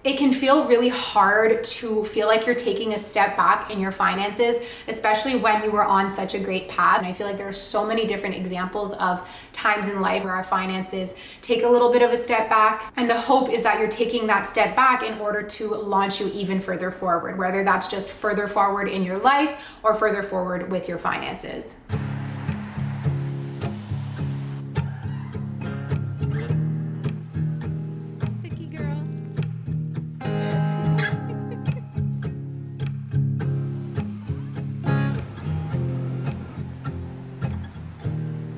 It can feel really hard to feel like you're taking a step back in your finances, especially when you were on such a great path. And I feel like there are so many different examples of times in life where our finances take a little bit of a step back. And the hope is that you're taking that step back in order to launch you even further forward, whether that's just further forward in your life or further forward with your finances.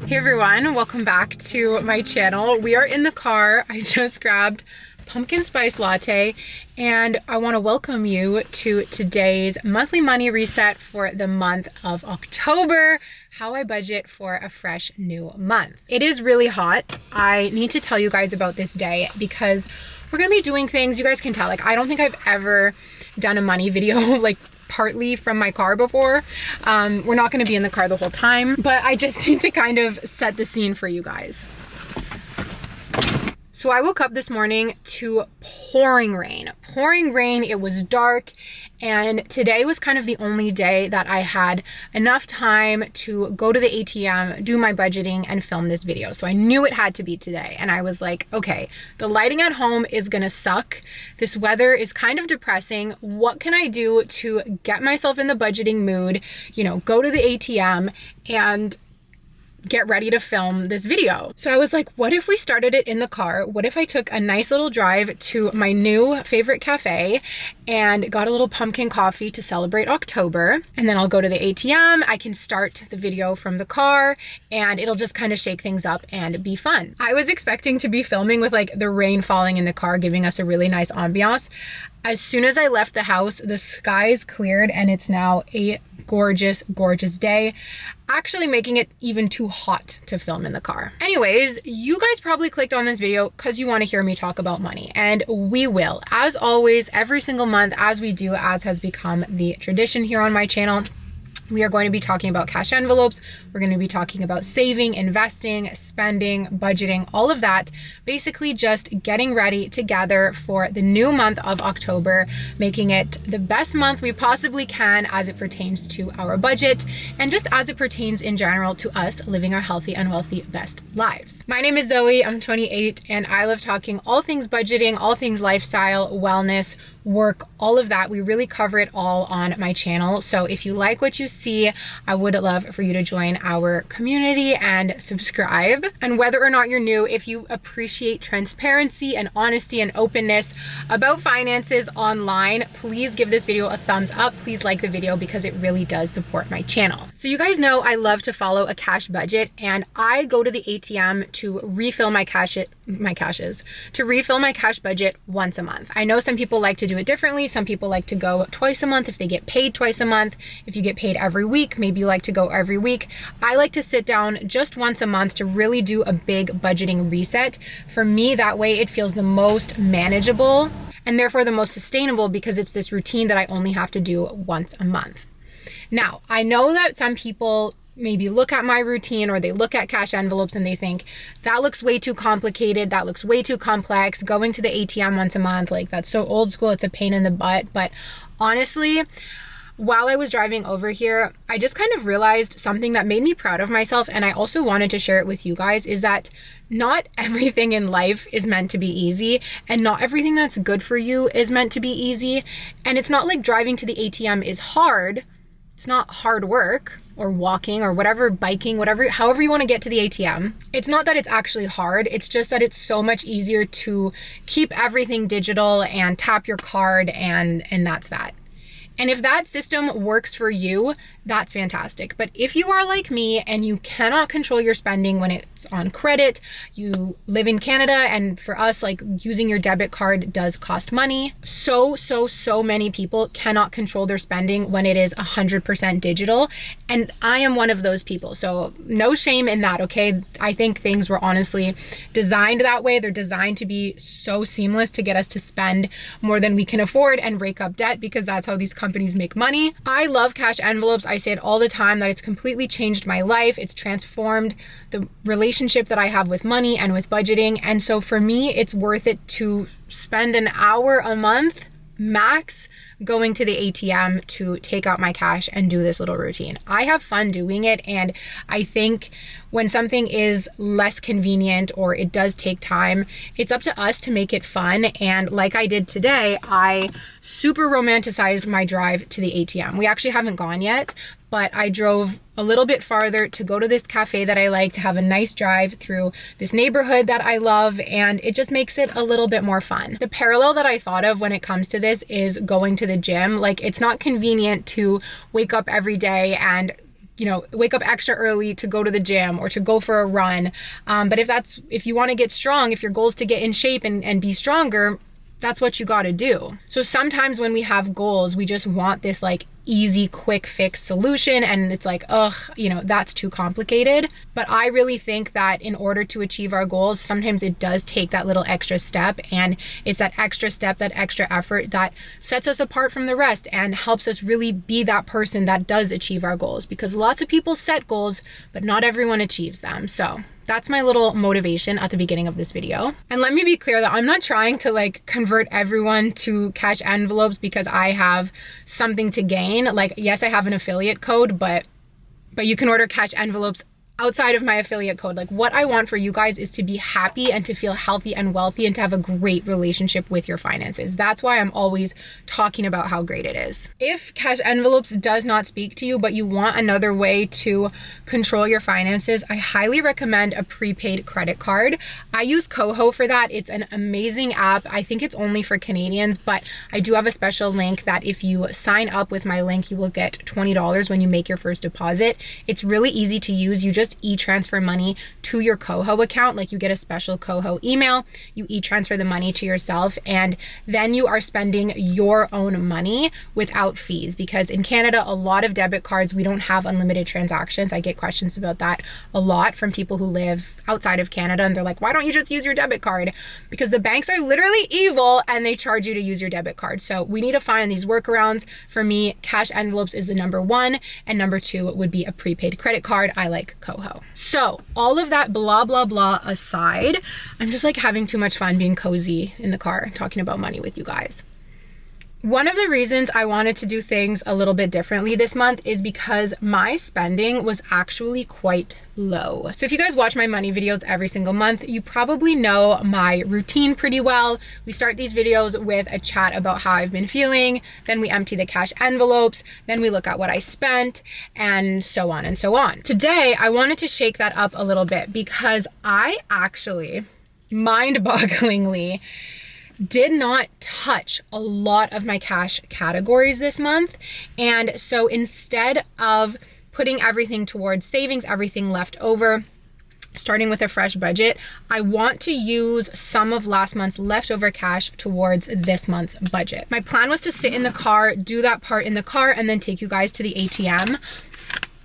Hey everyone, welcome back to my channel. We are in the car. I just grabbed pumpkin spice latte and I want to welcome you to today's monthly money reset for the month of October, how I budget for a fresh new month. It is really hot. I need to tell you guys about this day because we're going to be doing things, you guys can tell, like I don't think I've ever done a money video like partly from my car before. We're not going to be in the car the whole time, but I just need to kind of set the scene for you guys. So I woke up this morning to pouring rain. Pouring rain, it was dark, and today was kind of the only day that I had enough time to go to the ATM, do my budgeting, and film this video. So I knew it had to be today, and I was like, okay, the lighting at home is gonna suck. This weather is kind of depressing. What can I do to get myself in the budgeting mood, you know, go to the ATM and get ready to film this video? So I was like, what if we started it in the car? What if I took a nice little drive to my new favorite cafe and got a little pumpkin coffee to celebrate October? And then I'll go to the ATM, I can start the video from the car, and it'll just kind of shake things up and be fun. I was expecting to be filming with like the rain falling in the car, giving us a really nice ambiance. As soon as I left the house, the skies cleared and it's now a gorgeous, gorgeous day, actually making it even too hot to film in the car. Anyways, you guys probably clicked on this video because you want to hear me talk about money, and we will, as always, every single month, as we do, as has become the tradition here on my channel. We are going to be talking about cash envelopes. We're going to be talking about saving, investing, spending, budgeting, all of that. Basically just getting ready together for the new month of October, making it the best month we possibly can as it pertains to our budget and just as it pertains in general to us living our healthy and wealthy best lives. My name is Zoe, I'm 28, and I love talking all things budgeting, all things lifestyle, wellness, work, all of that. We really cover it all on my channel. So if you like what you see, I would love for you to join our community and subscribe. And whether or not you're new, if you appreciate transparency and honesty and openness about finances online, please give this video a thumbs up. Please like the video because it really does support my channel. So you guys know I love to follow a cash budget, and I go to the ATM to refill my cash budget once a month. I know some people like to do it differently. Some people like to go twice a month if they get paid twice a month. If you get paid every week, maybe you like to go every week. I like to sit down just once a month to really do a big budgeting reset. For me, that way it feels the most manageable and therefore the most sustainable because it's this routine that I only have to do once a month. Now, I know that some people maybe look at my routine or they look at cash envelopes and they think that looks way too complicated, that looks way too complex, going to the ATM once a month, like that's so old school, it's a pain in the butt. But honestly, while I was driving over here, I just kind of realized something that made me proud of myself, and I also wanted to share it with you guys, is that not everything in life is meant to be easy, and not everything that's good for you is meant to be easy. And it's not like driving to the ATM is hard. It's not hard work, or walking or whatever, biking, whatever, however you want to get to the ATM. It's not that it's actually hard. It's just that it's so much easier to keep everything digital and tap your card and that's that. And if that system works for you, that's fantastic. But if you are like me and you cannot control your spending when it's on credit, you live in Canada, and for us, like using your debit card does cost money. So many people cannot control their spending when it is 100% digital. And I am one of those people. So no shame in that, okay? I think things were honestly designed that way. They're designed to be so seamless to get us to spend more than we can afford and rake up debt, because that's how these companies make money. I love cash envelopes. I say it all the time that it's completely changed my life. It's transformed the relationship that I have with money and with budgeting. And so for me, it's worth it to spend an hour a month max going to the ATM to take out my cash and do this little routine. I have fun doing it, and I think when something is less convenient or it does take time, it's up to us to make it fun. And like I did today, I super romanticized my drive to the ATM. We actually haven't gone yet, but I drove a little bit farther to go to this cafe that I like, to have a nice drive through this neighborhood that I love, and it just makes it a little bit more fun. The parallel that I thought of when it comes to this is going to the gym. Like, it's not convenient to wake up every day and wake up extra early to go to the gym or to go for a run. But if you want to get strong, if your goal is to get in shape and be stronger, that's what you got to do. So sometimes when we have goals, we just want this like easy, quick fix solution, and it's like, ugh, that's too complicated. But I really think that in order to achieve our goals, sometimes it does take that little extra step, and it's that extra step, that extra effort that sets us apart from the rest and helps us really be that person that does achieve our goals, because lots of people set goals, but not everyone achieves them. So that's my little motivation at the beginning of this video. And let me be clear that I'm not trying to like convert everyone to cash envelopes because I have something to gain. Like, yes, I have an affiliate code, but you can order cash envelopes outside of my affiliate code. Like, what I want for you guys is to be happy and to feel healthy and wealthy and to have a great relationship with your finances. That's why I'm always talking about how great it is. If cash envelopes does not speak to you, but you want another way to control your finances, I highly recommend a prepaid credit card. I use Coho for that. It's an amazing app. I think it's only for Canadians, but I do have a special link that if you sign up with my link, you will get $20 when you make your first deposit. It's really easy to use. You just e-transfer money to your Coho account. Like, you get a special Coho email, you e-transfer the money to yourself, and then you are spending your own money without fees. Because in Canada, a lot of debit cards, we don't have unlimited transactions. I get questions about that a lot from people who live outside of Canada, and they're like, why don't you just use your debit card? Because the banks are literally evil and they charge you to use your debit card. So we need to find these workarounds. For me, cash envelopes is the number one, and number two would be a prepaid credit card. I like Coho. So all of that blah, blah, blah aside, I'm just like having too much fun being cozy in the car, talking about money with you guys. One of the reasons I wanted to do things a little bit differently this month is because my spending was actually quite low. So if you guys watch my money videos every single month, you probably know my routine pretty well. We start these videos with a chat about how I've been feeling, then we empty the cash envelopes, then we look at what I spent, and so on and so on. Today, I wanted to shake that up a little bit because I actually, mind-bogglingly, did not touch a lot of my cash categories this month. And so instead of putting everything towards savings, everything left over, starting with a fresh budget, I want to use some of last month's leftover cash towards this month's budget. My plan was to sit in the car, do that part in the car, and then take you guys to the ATM.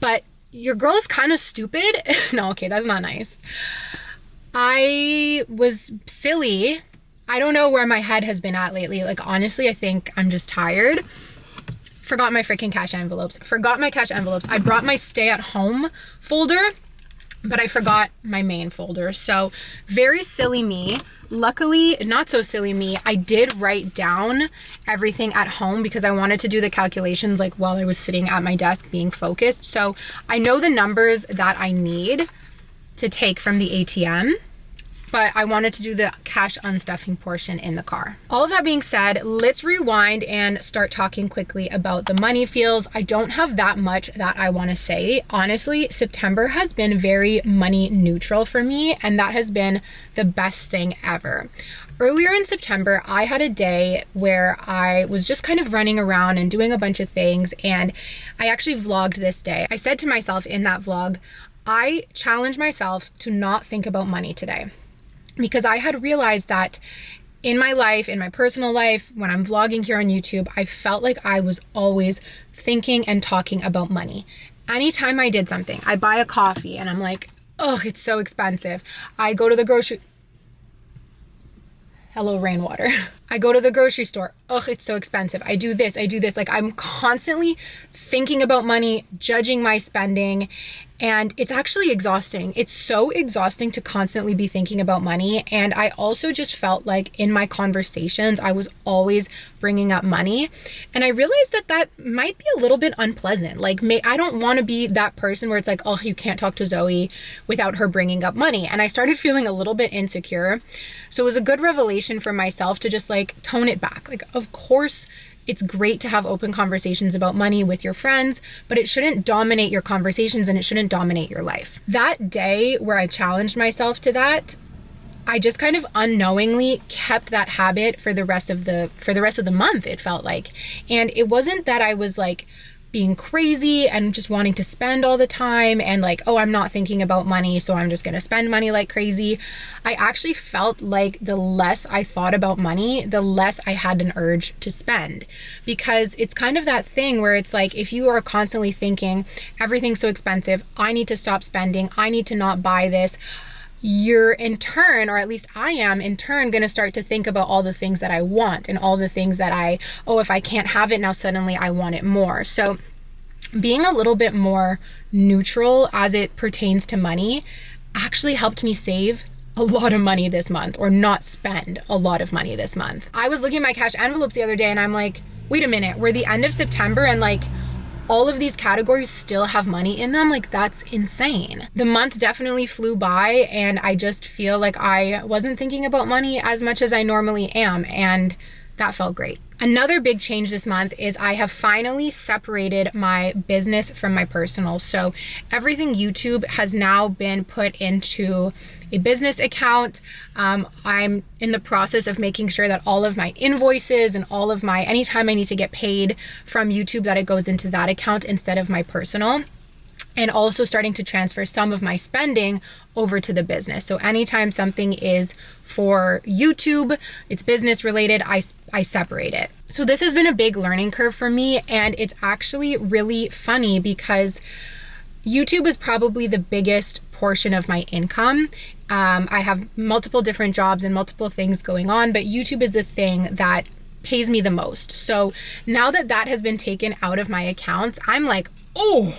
But your girl is kind of stupid. No, okay, that's not nice. I was silly. I don't know where my head has been at lately. Like, honestly, I think I'm just tired. Forgot my freaking cash envelopes. Forgot my cash envelopes. I brought my stay at home folder, but I forgot my main folder. So very silly me. Luckily, not so silly me, I did write down everything at home because I wanted to do the calculations like while I was sitting at my desk being focused. So I know the numbers that I need to take from the ATM, but I wanted to do the cash unstuffing portion in the car. All of that being said, let's rewind and start talking quickly about the money feels. I don't have that much that I want to say. Honestly, September has been very money neutral for me, and that has been the best thing ever. Earlier in September, I had a day where I was just kind of running around and doing a bunch of things, and I actually vlogged this day. I said to myself in that vlog, I challenged myself to not think about money today. Because I had realized that in my life, in my personal life, when I'm vlogging here on YouTube, I felt like I was always thinking and talking about money. Anytime I did something, I buy a coffee and I'm like, oh, it's so expensive. I go to the grocery. Hello, rainwater. I go to the grocery store. Ugh, it's so expensive. I do this. Like, I'm constantly thinking about money, judging my spending, and it's actually exhausting. It's so exhausting to constantly be thinking about money. And I also just felt like in my conversations, I was always bringing up money. And I realized that that might be a little bit unpleasant. Like, I don't want to be that person where it's like, oh, you can't talk to Zoe without her bringing up money. And I started feeling a little bit insecure. So it was a good revelation for myself to just like tone it back. Like, of course, it's great to have open conversations about money with your friends, but it shouldn't dominate your conversations and it shouldn't dominate your life. That day where I challenged myself to that, I just kind of unknowingly kept that habit for the rest of the month, it felt like. And it wasn't that I was like being crazy and just wanting to spend all the time and like, oh, I'm not thinking about money, so I'm just going to spend money like crazy. I actually felt like the less I thought about money, the less I had an urge to spend, because it's kind of that thing where it's like, if you are constantly thinking everything's so expensive, I need to stop spending, I need to not buy this, you're in turn, or at least I am in turn, going to start to think about all the things that I want and all the things that if I can't have it now, suddenly I want it more. So being a little bit more neutral as it pertains to money actually helped me save a lot of money this month, or not spend a lot of money this month. I was looking at my cash envelopes the other day and I'm like, wait a minute, we're the end of September and like all of these categories still have money in them. Like, that's insane. The month definitely flew by and I just feel like I wasn't thinking about money as much as I normally am, and that felt great. Another big change this month is I have finally separated my business from my personal. So everything YouTube has now been put into a business account. I'm in the process of making sure that all of my invoices and all of my, anytime I need to get paid from YouTube, that it goes into that account instead of my personal. And also starting to transfer some of my spending over to the business. So anytime something is for YouTube, it's business related, I separate it. So this has been a big learning curve for me, and it's actually really funny because YouTube is probably the biggest portion of my income. I have multiple different jobs and multiple things going on, but YouTube is the thing that pays me the most. So now that that has been taken out of my accounts, I'm like, oh,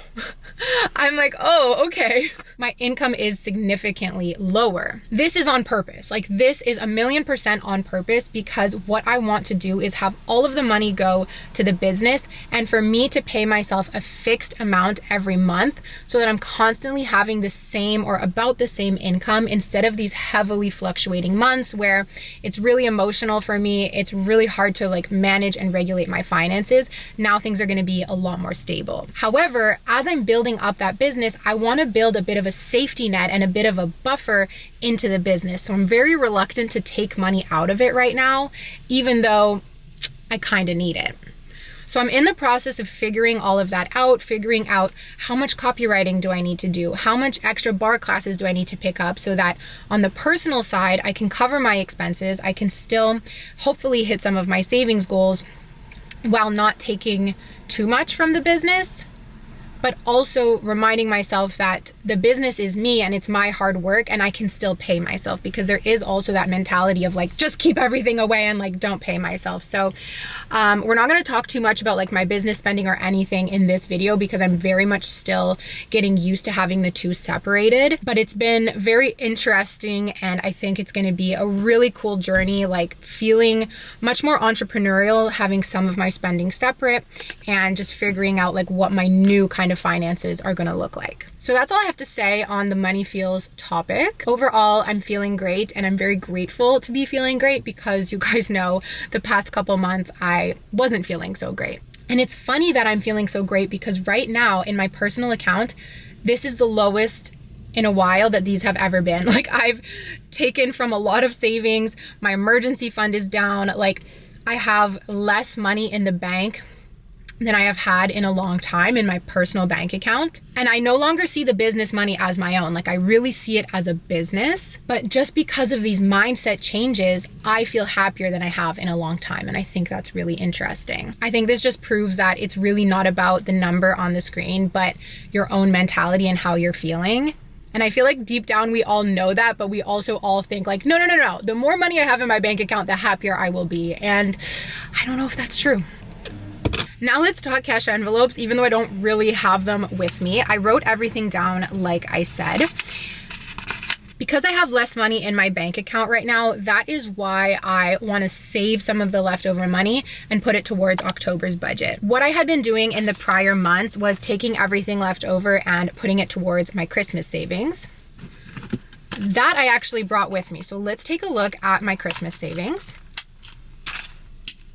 okay. My income is significantly lower. This is on purpose. Like, this is 1,000,000% on purpose, because what I want to do is have all of the money go to the business and for me to pay myself a fixed amount every month so that I'm constantly having the same or about the same income, instead of these heavily fluctuating months where it's really emotional for me. It's really hard to like manage and regulate my finances. Now things are going to be a lot more stable. However, as I'm building up that business, I want to build a bit of a safety net and a bit of a buffer into the business. So I'm very reluctant to take money out of it right now, even though I kind of need it. So I'm in the process of figuring all of that out, figuring out how much copywriting do I need to do? How much extra bar classes do I need to pick up so that on the personal side, I can cover my expenses. I can still hopefully hit some of my savings goals while not taking too much from the business, but also reminding myself that the business is me and it's my hard work and I can still pay myself, because there is also that mentality of like, just keep everything away and like, don't pay myself. So we're not going to talk too much about like my business spending or anything in this video, because I'm very much still getting used to having the two separated, but it's been very interesting. And I think it's going to be a really cool journey, like feeling much more entrepreneurial, having some of my spending separate and just figuring out like what my new kind of finances are going to look like. So that's all I have to say on the money feels topic. Overall, I'm feeling great, and I'm very grateful to be feeling great, because you guys know the past couple months I wasn't feeling so great. And it's funny that I'm feeling so great, because right now in my personal account, this is the lowest in a while that these have ever been. Like, I've taken from a lot of savings, my emergency fund is down, like I have less money in the bank than I have had in a long time in my personal bank account. And I no longer see the business money as my own. Like, I really see it as a business. But just because of these mindset changes, I feel happier than I have in a long time. And I think that's really interesting. I think this just proves that it's really not about the number on the screen, but your own mentality and how you're feeling. And I feel like deep down we all know that, but we also all think like, no, no, no, no. The more money I have in my bank account, the happier I will be. And I don't know if that's true. Now let's talk cash envelopes, even though I don't really have them with me. I wrote everything down like I said. Because I have less money in my bank account right now, that is why I want to save some of the leftover money and put it towards October's budget. What I had been doing in the prior months was taking everything left over and putting it towards my Christmas savings. That I actually brought with me. So let's take a look at my Christmas savings.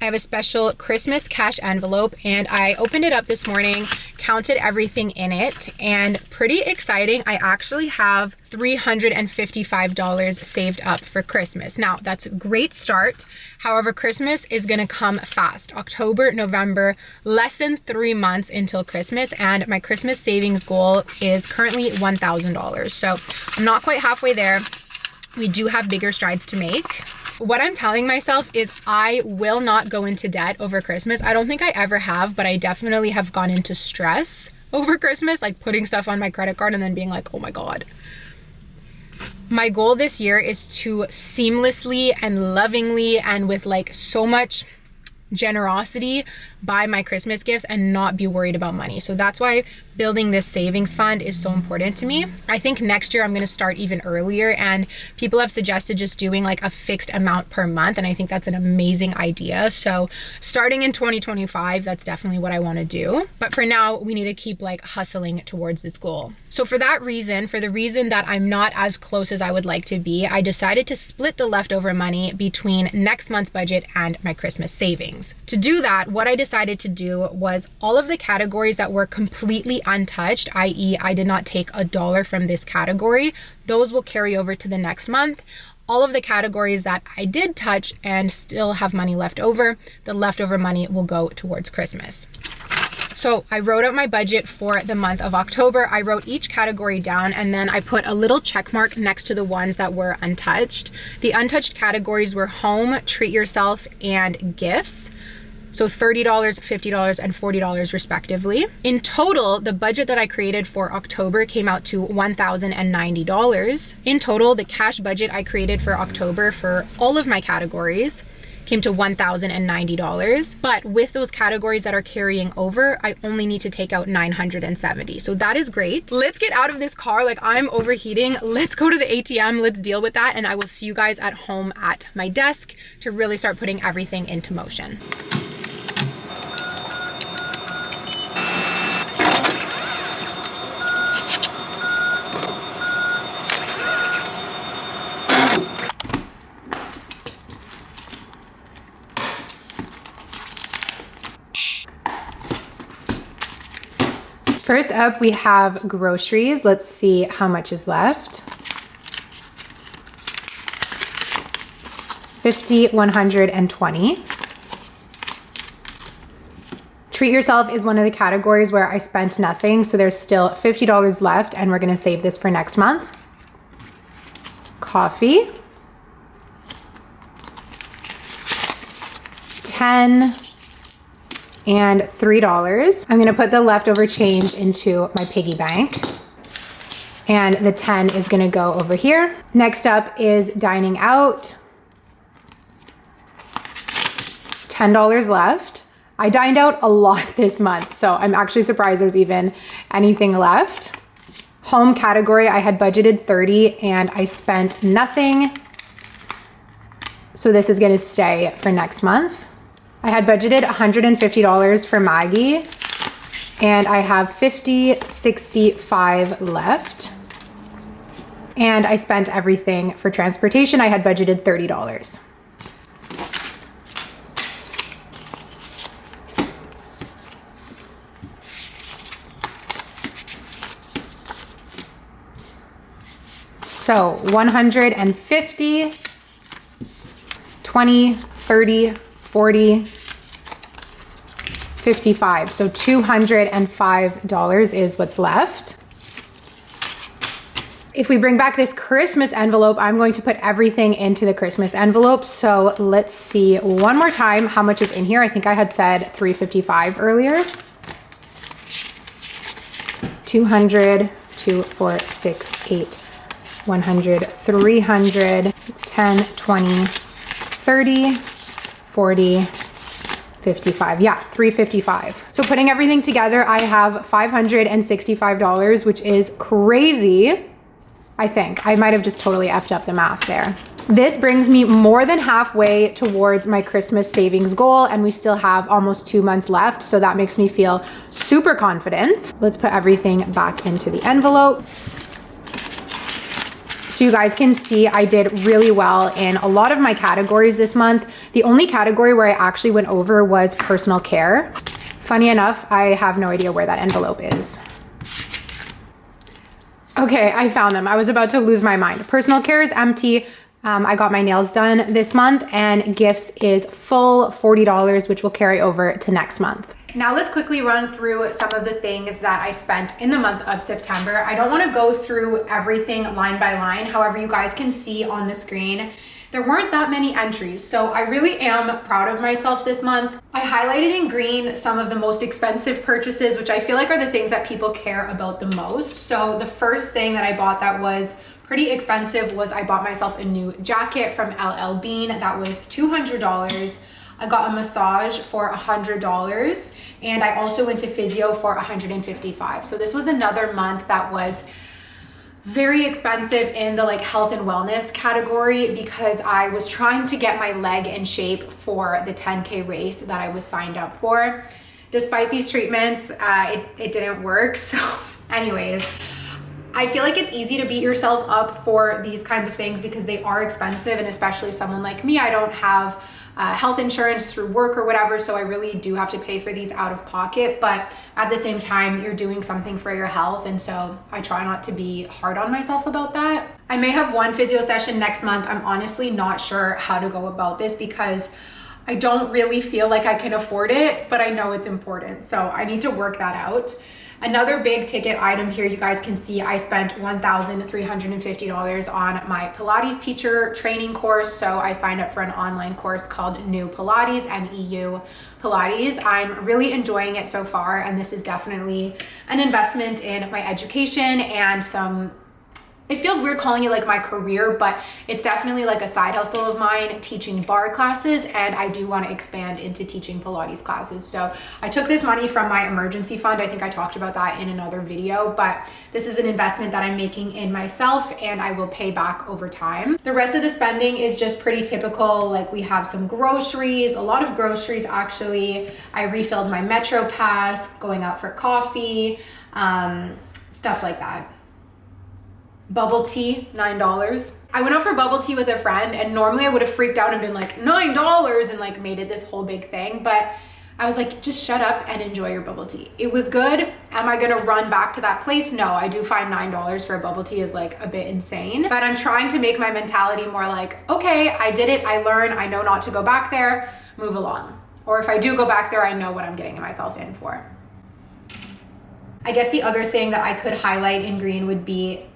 I have a special Christmas cash envelope and I opened it up this morning, counted everything in it, and pretty exciting, I actually have $355 saved up for Christmas. Now, that's a great start. However, Christmas is gonna come fast. October, November, less than 3 months until Christmas, and my Christmas savings goal is currently $1,000. So I'm not quite halfway there. We do have bigger strides to make. What I'm telling myself is I will not go into debt over Christmas. I don't think I ever have, but I definitely have gone into stress over Christmas, like putting stuff on my credit card and then being like, oh my God. My goal this year is to seamlessly and lovingly and with like so much generosity buy my Christmas gifts and not be worried about money. So that's why building this savings fund is so important to me. I think next year I'm going to start even earlier, and people have suggested just doing like a fixed amount per month, and I think that's an amazing idea. So starting in 2025, that's definitely what I want to do. But for now, we need to keep like hustling towards this goal. So for that reason, for the reason that I'm not as close as I would like to be, I decided to split the leftover money between next month's budget and my Christmas savings. To do that, what I decided to do was all of the categories that were completely untouched, i.e. I did not take $1 from this category, those will carry over to the next month. All of the categories that I did touch and still have money left over, the leftover money will go towards Christmas. So I wrote out my budget for the month of October. I wrote each category down and then I put a little check mark next to the ones that were untouched. The untouched categories were home, treat yourself, and gifts. So $30, $50, and $40 respectively. In total, the budget that I created for October came out to $1,090. In total, the cash budget I created for October for all of my categories came to $1,090. But with those categories that are carrying over, I only need to take out $970. So that is great. Let's get out of this car. Like, I'm overheating. Let's go to the ATM. Let's deal with that. And I will see you guys at home at my desk to really start putting everything into motion. First up, we have groceries. Let's see how much is left. 50, 120. Treat yourself is one of the categories where I spent nothing, so there's still $50 left, and we're gonna save this for next month. Coffee. 10 and $3. I'm gonna put the leftover change into my piggy bank. And the 10 is gonna go over here. Next up is dining out. $10 left. I dined out a lot this month, so I'm actually surprised there's even anything left. Home category, I had budgeted 30 and I spent nothing. So this is gonna stay for next month. I had budgeted $150 for Maggie and I have 65 left. And I spent everything for transportation. I had budgeted $30. So 150, 20, 30, 40, 55. So $205 is what's left. If we bring back this Christmas envelope, I'm going to put everything into the Christmas envelope. So let's see one more time how much is in here. I think I had said 355 earlier. 200, 2, 4, 6, 8, 100, 300, 10, 20, 30, 40, 55. Yeah, 355. So putting everything together, I have $565, which is crazy. I think I might have just totally effed up the math there. This brings me more than halfway towards my Christmas savings goal, and we still have almost 2 months left. So that makes me feel super confident. Let's put everything back into the envelope. So you guys can see I did really well in a lot of my categories this month. The only category where I actually went over was personal care. Funny enough, I have no idea where that envelope is. Okay, I found them. I was about to lose my mind. Personal care is empty. I got my nails done this month, and gifts is full, $40, which will carry over to next month. Now let's quickly run through some of the things that I spent in the month of September. I don't want to go through everything line by line. However, you guys can see on the screen, there weren't that many entries. So I really am proud of myself this month. I highlighted in green some of the most expensive purchases, which I feel like are the things that people care about the most. So the first thing that I bought that was pretty expensive was I bought myself a new jacket from LL Bean. That was $200. I got a massage for $100. And I also went to physio for $155. So this was another month that was very expensive in the like health and wellness category, because I was trying to get my leg in shape for the 10K race that I was signed up for. Despite these treatments, it didn't work. So anyways, I feel like it's easy to beat yourself up for these kinds of things because they are expensive, and especially someone like me, I don't have health insurance through work or whatever, so I really do have to pay for these out of pocket. But at the same time, you're doing something for your health, and so I try not to be hard on myself about that. I may have one physio session next month. I'm honestly not sure how to go about this because I don't really feel like I can afford it, but I know it's important, so I need to work that out. Another big ticket item here, you guys can see I spent $1,350 on my Pilates teacher training course. So I signed up for an online course called New Pilates, NEU Pilates. I'm really enjoying it so far, and this is definitely an investment in my education and some, it feels weird calling it like my career, but it's definitely like a side hustle of mine, teaching bar classes, and I do want to expand into teaching Pilates classes. So I took this money from my emergency fund. I think I talked about that in another video, but this is an investment that I'm making in myself, and I will pay back over time. The rest of the spending is just pretty typical. Like we have some groceries, a lot of groceries actually. I refilled my Metro Pass, going out for coffee, stuff like that. Bubble tea, $9. I went out for bubble tea with a friend, and normally I would have freaked out and been like $9 and like made it this whole big thing, but I was like, just shut up and enjoy your bubble tea. It was good. Am I gonna run back to that place? No, I do find $9 for a bubble tea is like a bit insane, but I'm trying to make my mentality more like, okay, I did it, I learned, I know not to go back there, move along. Or if I do go back there, I know what I'm getting myself in for. I guess the other thing that I could highlight in green would be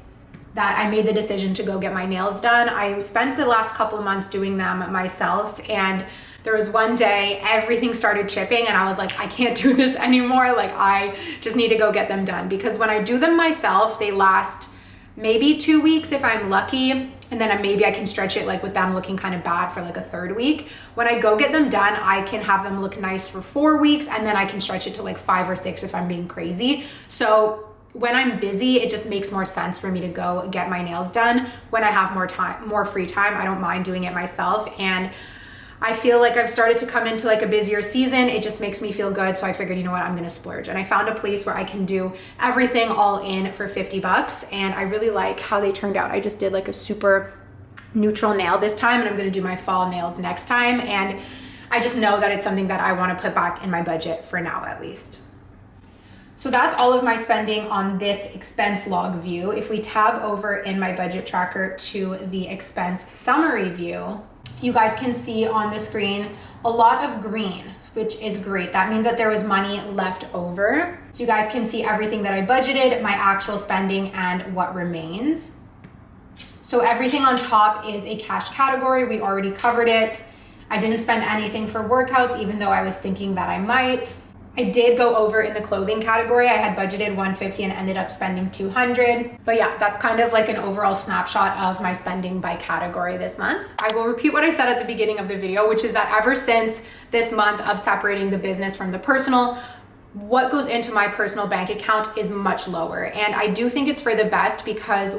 that I made the decision to go get my nails done. I spent the last couple of months doing them myself, and there was one day everything started chipping and I was like, I can't do this anymore. Like I just need to go get them done, because when I do them myself, they last maybe 2 weeks if I'm lucky, and then maybe I can stretch it like with them looking kind of bad for like a third week. When I go get them done, I can have them look nice for 4 weeks, and then I can stretch it to like 5 or 6 if I'm being crazy. So when I'm busy, it just makes more sense for me to go get my nails done. When I have more time, more free time, I don't mind doing it myself. And I feel like I've started to come into like a busier season. It just makes me feel good. So I figured, you know what, I'm gonna splurge. And I found a place where I can do everything all in for $50. And I really like how they turned out. I just did like a super neutral nail this time, and I'm gonna do my fall nails next time. And I just know that it's something that I wanna put back in my budget for now, at least. So that's all of my spending on this expense log view. If we tab over in my budget tracker to the expense summary view, you guys can see on the screen a lot of green, which is great. That means that there was money left over. So you guys can see everything that I budgeted, my actual spending, and what remains. So everything on top is a cash category. We already covered it. I didn't spend anything for workouts, even though I was thinking that I might. I did go over in the clothing category. I had budgeted $150 and ended up spending $200. But yeah, that's kind of like an overall snapshot of my spending by category this month. I will repeat what I said at the beginning of the video, which is that ever since this month of separating the business from the personal, what goes into my personal bank account is much lower. And I do think it's for the best, because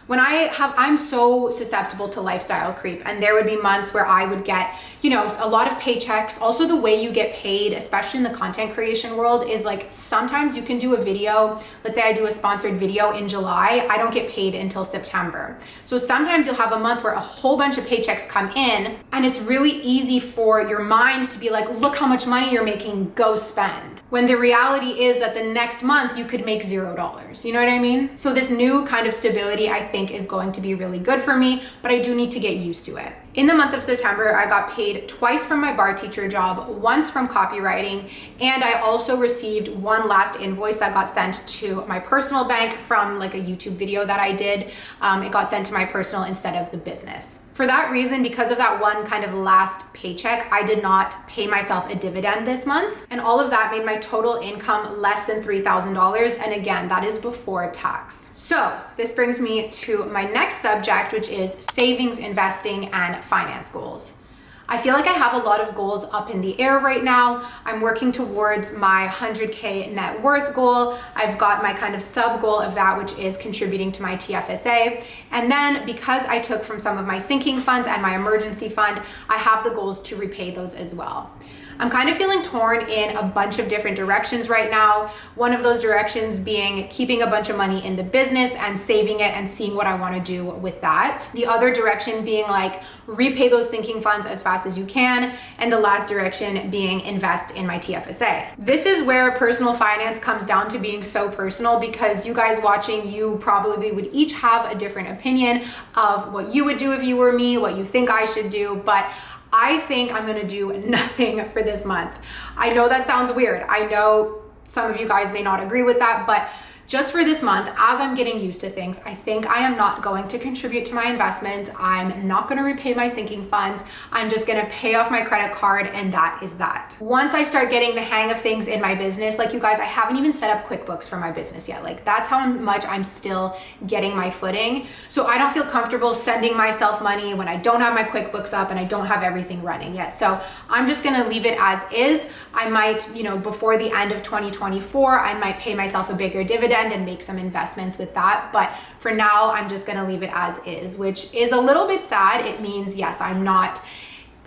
I'm so susceptible to lifestyle creep, and there would be months where I would get, a lot of paychecks. Also, the way you get paid, especially in the content creation world, is like sometimes you can do a video. Let's say I do a sponsored video in July. I don't get paid until September. So sometimes you'll have a month where a whole bunch of paychecks come in, and it's really easy for your mind to be like, look how much money you're making, go spend. When the reality is that the next month you could make $0. You know what I mean? So this new kind of stability, I think, is going to be really good for me, but I do need to get used to it. In the month of September, I got paid twice from my bar teacher job, once from copywriting, and I also received one last invoice that got sent to my personal bank from like a YouTube video that I did. It got sent to my personal instead of the business. For that reason, because of that one kind of last paycheck, I did not pay myself a dividend this month. And all of that made my total income less than $3,000. And again, that is before tax. So this brings me to my next subject, which is savings, investing, and finance goals. I feel like I have a lot of goals up in the air right now. I'm working towards my 100K net worth goal. I've got my kind of sub goal of that, which is contributing to my TFSA. And then because I took from some of my sinking funds and my emergency fund, I have the goals to repay those as well. I'm kind of feeling torn in a bunch of different directions right now. One of those directions being keeping a bunch of money in the business and saving it and seeing what I want to do with that. The other direction being like repay those sinking funds as fast as you can. And the last direction being invest in my TFSA. This is where personal finance comes down to being so personal, because you guys watching, you probably would each have a different opinion of what you would do if you were me, what you think I should do, but I think I'm gonna do nothing for this month. I know that sounds weird. I know some of you guys may not agree with that, but just for this month, as I'm getting used to things, I think I am not going to contribute to my investment. I'm not going to repay my sinking funds. I'm just going to pay off my credit card, and that is that. Once I start getting the hang of things in my business, like you guys, I haven't even set up QuickBooks for my business yet. Like that's how much I'm still getting my footing. So I don't feel comfortable sending myself money when I don't have my QuickBooks up and I don't have everything running yet. So I'm just going to leave it as is. I might, before the end of 2024, I might pay myself a bigger dividend and make some investments with that. But for now, I'm just gonna leave it as is, which is a little bit sad. It means, yes, I'm not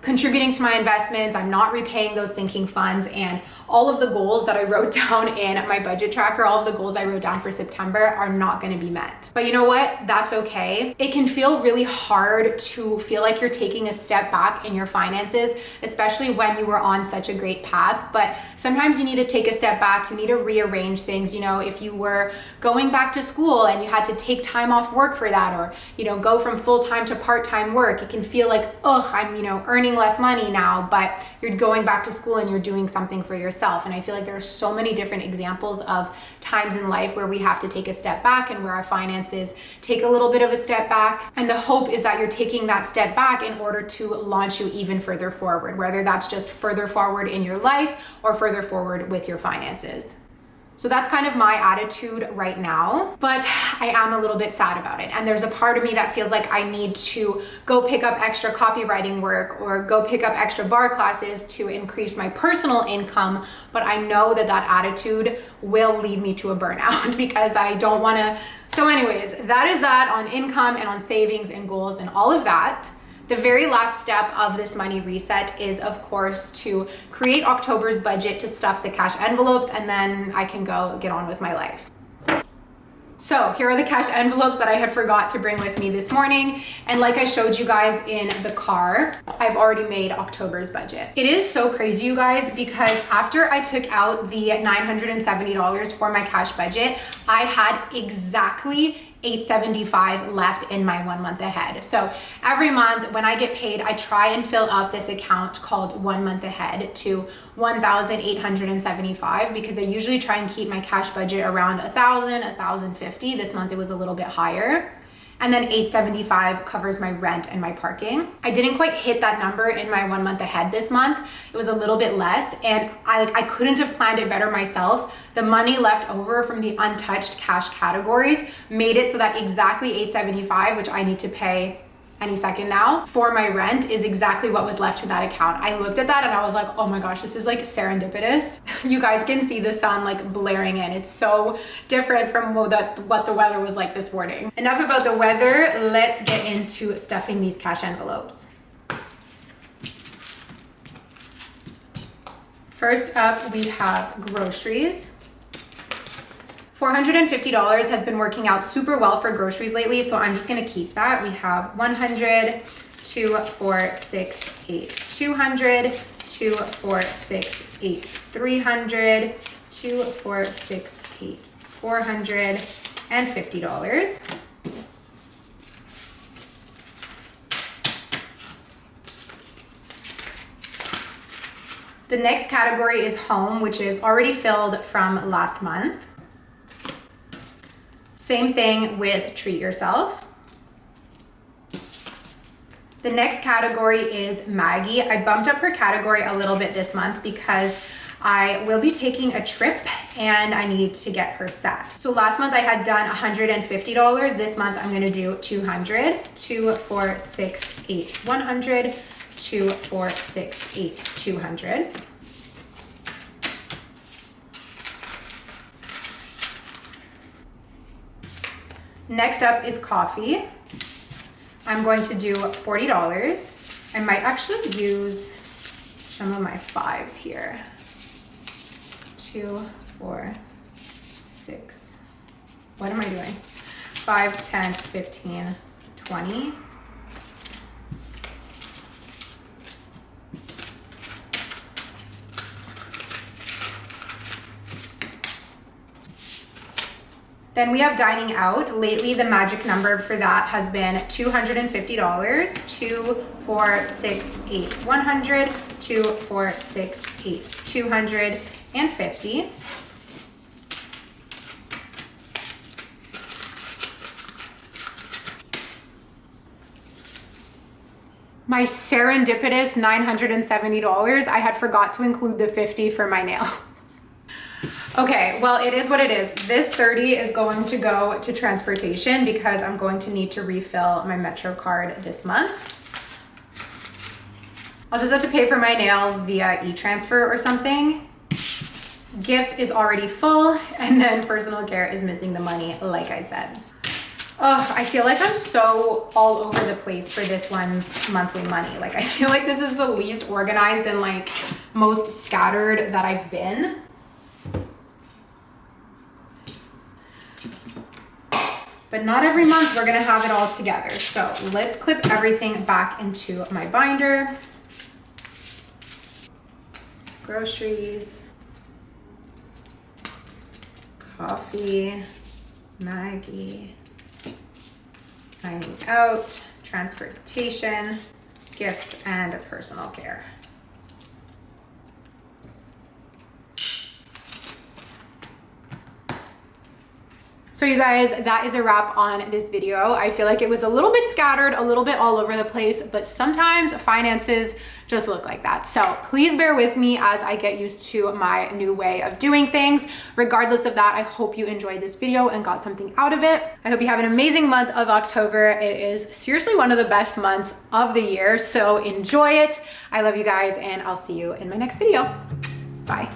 contributing to my investments, I'm not repaying those sinking funds, and all of the goals that I wrote down in my budget tracker, all of the goals I wrote down for September are not going to be met. But you know what? That's okay. It can feel really hard to feel like you're taking a step back in your finances, especially when you were on such a great path. But sometimes you need to take a step back. You need to rearrange things. If you were going back to school and you had to take time off work for that, or, go from full-time to part-time work, it can feel like, ugh, I'm, earning less money now, but you're going back to school and you're doing something for yourself. And I feel like there are so many different examples of times in life where we have to take a step back and where our finances take a little bit of a step back. And the hope is that you're taking that step back in order to launch you even further forward, whether that's just further forward in your life or further forward with your finances. So that's kind of my attitude right now, but I am a little bit sad about it. And there's a part of me that feels like I need to go pick up extra copywriting work or go pick up extra bar classes to increase my personal income. But I know that that attitude will lead me to a burnout because I don't want to. So anyways, that is that on income and on savings and goals and all of that. The very last step of this money reset is, of course, to create October's budget to stuff the cash envelopes, and then I can go get on with my life. So here are the cash envelopes that I had forgot to bring with me this morning. And like I showed you guys in the car, I've already made October's budget. It is so crazy, you guys, because after I took out the $970 for my cash budget, I had exactly $875 left in my 1 month ahead. So every month when I get paid, I try and fill up this account called 1 month ahead to $1,875 because I usually try and keep my cash budget around $1,000, $1,050. This month it was a little bit higher. And then $875 covers my rent and my parking. I didn't quite hit that number in my 1 month ahead this month. It was a little bit less, and I couldn't have planned it better myself. The money left over from the untouched cash categories made it so that exactly $875, which I need to pay any second now, for my rent is exactly what was left to that account. I looked at that and I was like, oh my gosh, this is like serendipitous. You guys can see the sun like blaring in. It's so different from what the weather was like this morning. Enough about the weather, let's get into stuffing these cash envelopes. First up, we have groceries. $450 has been working out super well for groceries lately, so I'm just gonna keep that. We have 100, 2, 4, 6, 8, 200, 2, 4, 6, 8, 300, 2, 4, 6, 8, $450. The next category is home, which is already filled from last month. Same thing with treat yourself. The next category is Maggie. I bumped up her category a little bit this month because I will be taking a trip and I need to get her set. So last month I had done $150. This month I'm gonna do 200, 2, 4, 6, 8, 100, 2, 4, 6, 8, 200. Next up is coffee. I'm going to do $40. I might actually use some of my 5s here. 2, 4, 6. What am I doing? 5, 10, 15, 20. Then we have dining out. Lately, the magic number for that has been $250. 2, 4, 6, 8, 100, 2, 4, 6, 8, 250. My serendipitous $970, I had forgot to include the 50 for my nails. Okay, well, it is what it is. This 30 is going to go to transportation because I'm going to need to refill my Metro card this month. I'll just have to pay for my nails via e-transfer or something. Gifts is already full, and then personal care is missing the money, like I said. Oh, I feel like I'm so all over the place for this one's monthly money. Like, I feel like this is the least organized and like most scattered that I've been. But not every month we're gonna have it all together. So let's clip everything back into my binder. Groceries, coffee, Maggie, dining out, transportation, gifts, and personal care. So you guys, that is a wrap on this video. I feel like it was a little bit scattered, a little bit all over the place, but sometimes finances just look like that. So please bear with me as I get used to my new way of doing things. Regardless of that, I hope you enjoyed this video and got something out of it. I hope you have an amazing month of October. It is seriously one of the best months of the year, so enjoy it. I love you guys, and I'll see you in my next video. Bye.